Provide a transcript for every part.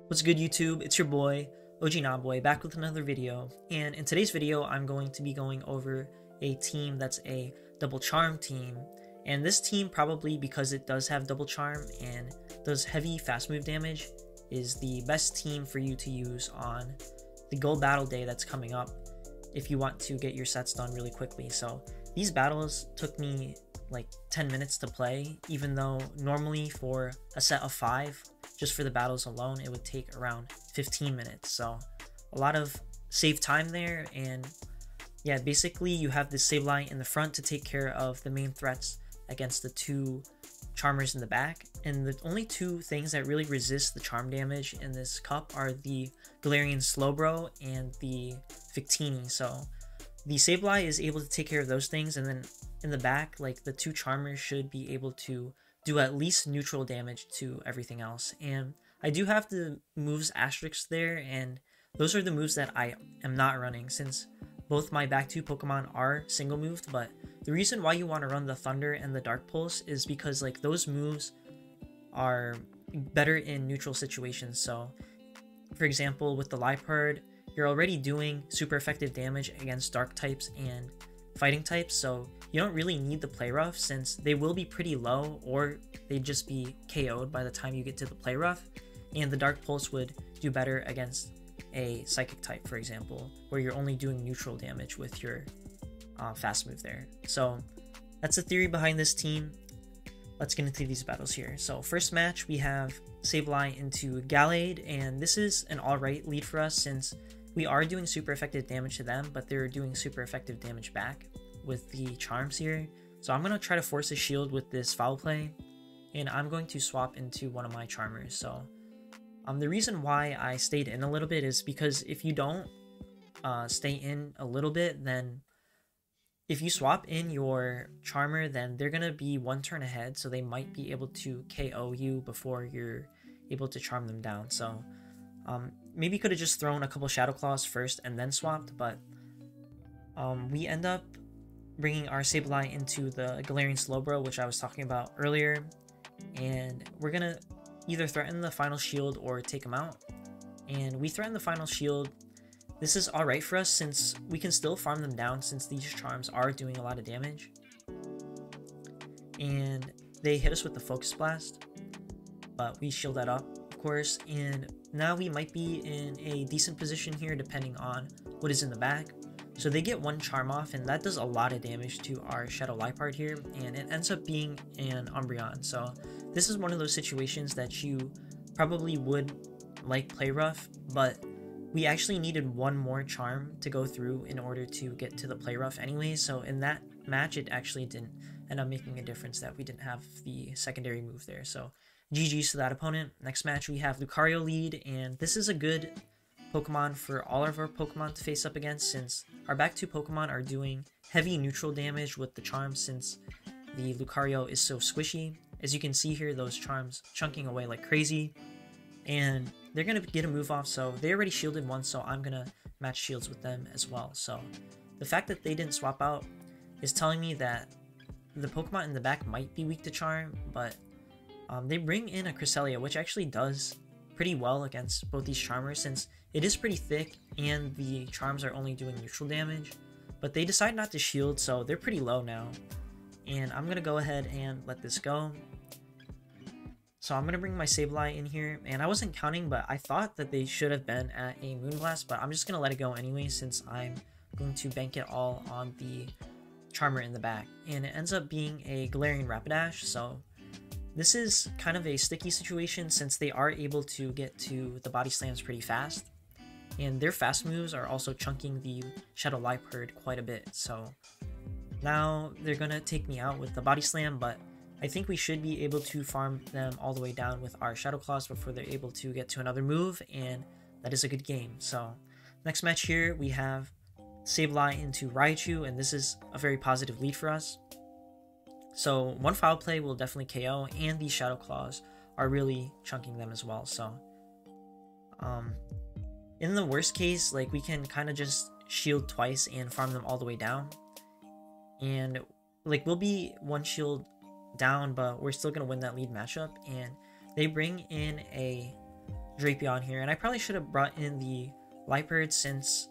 What's good, YouTube? It's your boy, OG Boy, back with another video. And in today's video, I'm going to be going over a team that's a double charm team. And this team, probably because it does have double charm and does heavy fast move damage, is the best team for you to use on the gold battle day that's coming up if you want to get your sets done really quickly. So these battles took me like 10 minutes to play, even though normally for a set of 5, just for the battles alone, it would take around 15 minutes. So a lot of save time there. And yeah, basically you have this Sableye in the front to take care of the main threats against the 2 charmers in the back. And the only 2 things that really resist the charm damage in this cup are the Galarian Slowbro and the Victini. So the Sableye is able to take care of those things, and then in the back, like, the 2 charmers should be able to do at least neutral damage to everything else. And I do have the moves asterisks there, and those are the moves that I am not running, since both my back 2 Pokemon are single moved. But the reason why you want to run the Thunder and the Dark Pulse is because, like, those moves are better in neutral situations. So for example, with the Liepard, you're already doing super effective damage against dark types and fighting types, so you don't really need the play rough, since they will be pretty low, or they'd just be KO'd by the time you get to the play rough. And the Dark Pulse would do better against a psychic type, for example, where you're only doing neutral damage with your fast move there. So that's the theory behind this team. Let's get into these battles here. So first match, we have Sableye into Gallade, and this is an alright lead for us, since we are doing super effective damage to them, but they're doing super effective damage back with the charms here. So I'm going to try to force a shield with this Foul Play, and I'm going to swap into one of my charmers. So the reason why I stayed in a little bit is because if you don't stay in a little bit, then if you swap in your charmer, then they're going to be 1 turn ahead, so they might be able to KO you before you're able to charm them down. So maybe could have just thrown a couple Shadow Claws first and then swapped, but we end up bringing our Sableye into the Galarian Slowbro, which I was talking about earlier, and we're going to either threaten the final shield or take him out. And we threaten the final shield. This is alright for us, since we can still farm them down, since these charms are doing a lot of damage. And they hit us with the Focus Blast, but we shield that up, of course. And now we might be in a decent position here, depending on what is in the back. So they get 1 charm off, and that does a lot of damage to our Shadow Liepard here, and it ends up being an Umbreon. So this is one of those situations that you probably would like play rough, but we actually needed 1 more charm to go through in order to get to the play rough anyway. So in that match, it actually didn't end up making a difference that we didn't have the secondary move there. So GG's to that opponent. Next match, we have Lucario lead, and this is a good Pokemon for all of our Pokemon to face up against, since our back 2 Pokemon are doing heavy neutral damage with the charms, since the Lucario is so squishy. As you can see here, those charms chunking away like crazy, and they're going to get a move off. So they already shielded once, so I'm going to match shields with them as well. So the fact that they didn't swap out is telling me that the Pokemon in the back might be weak to charm, but they bring in a Cresselia, which actually does pretty well against both these charmers, since it is pretty thick and the charms are only doing neutral damage. But they decide not to shield, so they're pretty low now, and I'm gonna go ahead and let this go. So I'm gonna bring my Sableye in here, and I wasn't counting, but I thought that they should have been at a Moonblast, but I'm just gonna let it go anyway, since I'm going to bank it all on the charmer in the back. And it ends up being a Galarian Rapidash. So this is kind of a sticky situation, since they are able to get to the body slams pretty fast, and their fast moves are also chunking the Shadow Liepard quite a bit. So now they're gonna take me out with the body slam, but I think we should be able to farm them all the way down with our Shadow Claws before they're able to get to another move, and that is a good game. So next match here, we have Sableye into Raichu, and this is a very positive lead for us. So 1 Foul Play will definitely KO, and these Shadow Claws are really chunking them as well. So in the worst case, like, we can kind of just shield twice and farm them all the way down, and like, we'll be 1 shield down, but we're still going to win that lead matchup. And they bring in a Drapion here, and I probably should have brought in the Liepard since,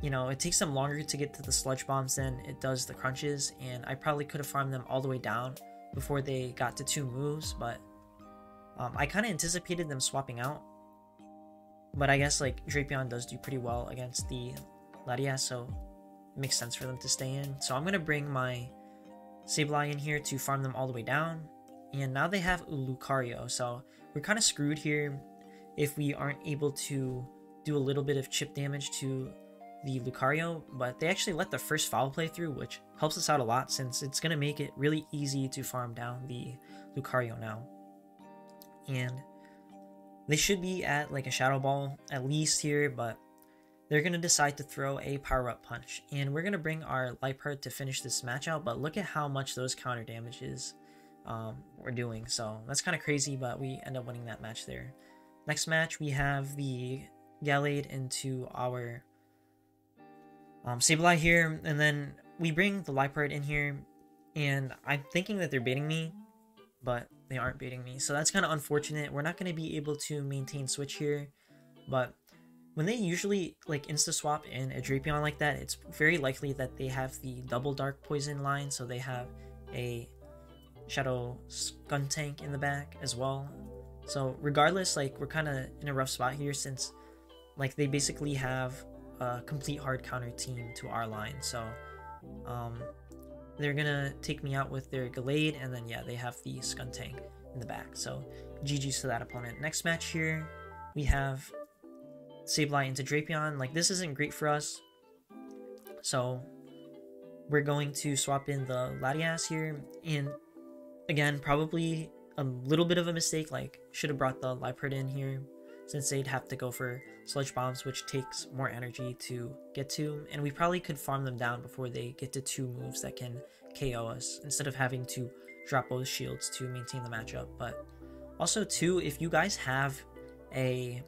you know, it takes them longer to get to the Sludge Bombs than it does the Crunches, and I probably could have farmed them all the way down before they got to 2 moves, but I kind of anticipated them swapping out. But I guess like Drapion does do pretty well against the Latias, so it makes sense for them to stay in. So I'm going to bring my Sableye in here to farm them all the way down. And now they have Lucario, so we're kind of screwed here if we aren't able to do a little bit of chip damage to the Lucario, but they actually let the first Foul Play through, which helps us out a lot since it's going to make it really easy to farm down the Lucario now. And they should be at like a Shadow Ball at least here, but they're going to decide to throw a Power Up Punch. And we're going to bring our Liepard to finish this match out, but look at how much those counter damages we're doing. So that's kind of crazy, but we end up winning that match there. Next match, we have the Gallade into our Sableye here, and then we bring the Liepard in here, and I'm thinking that they're baiting me, but they aren't baiting me, so that's kind of unfortunate. We're not going to be able to maintain switch here, but when they usually like insta swap in a Drapion like that, it's very likely that they have the double Dark Poison line, so they have a Shadow Skuntank in the back as well. So regardless, like we're kind of in a rough spot here since like they basically have a complete hard counter team to our line, so they're gonna take me out with their Gallade, and then yeah, they have the Skuntank in the back, so GG's to that opponent. Next match here, we have Sableye into Drapion. Like this isn't great for us, so we're going to swap in the Latias here, and again, probably a little bit of a mistake, like should have brought the Liepard in here since they'd have to go for Sludge Bombs, which takes more energy to get to, and we probably could farm them down before they get to 2 moves that can KO us, instead of having to drop those shields to maintain the matchup. But also too, if you guys have a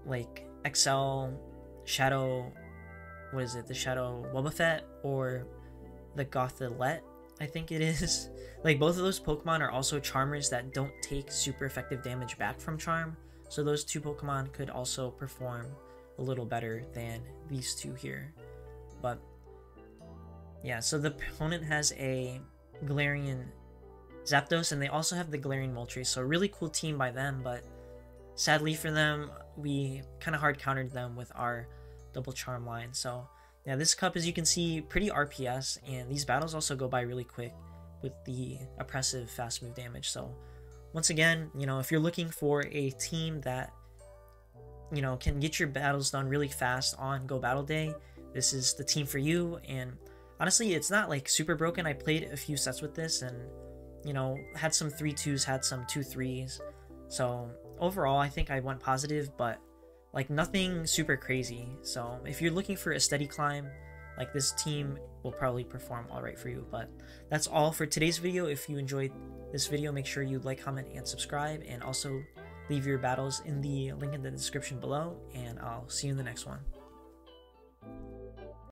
like XL Shadow, what is it, the Shadow Wobbuffet or the Gothitelle, I think it is, like both of those Pokemon are also Charmers that don't take super effective damage back from Charm, so those 2 Pokemon could also perform a little better than these 2 here. But yeah, so the opponent has a Galarian Zapdos, and they also have the Galarian Moltres, so a really cool team by them, but sadly for them, we kind of hard countered them with our double Charm line. So yeah, this cup, as you can see, pretty RPS, and these battles also go by really quick with the oppressive fast move damage. So once again, you know, if you're looking for a team that, you know, can get your battles done really fast on Go Battle Day, this is the team for you. And honestly, it's not like super broken. I played a few sets with this and, you know, had some 3-2s, had some 2-3s. So overall, I think I went positive, but like nothing super crazy. So if you're looking for a steady climb, like this team will probably perform alright for you. But that's all for today's video. If you enjoyed this video, make sure you like, comment, and subscribe, and also leave your battles in the link in the description below, and I'll see you in the next one.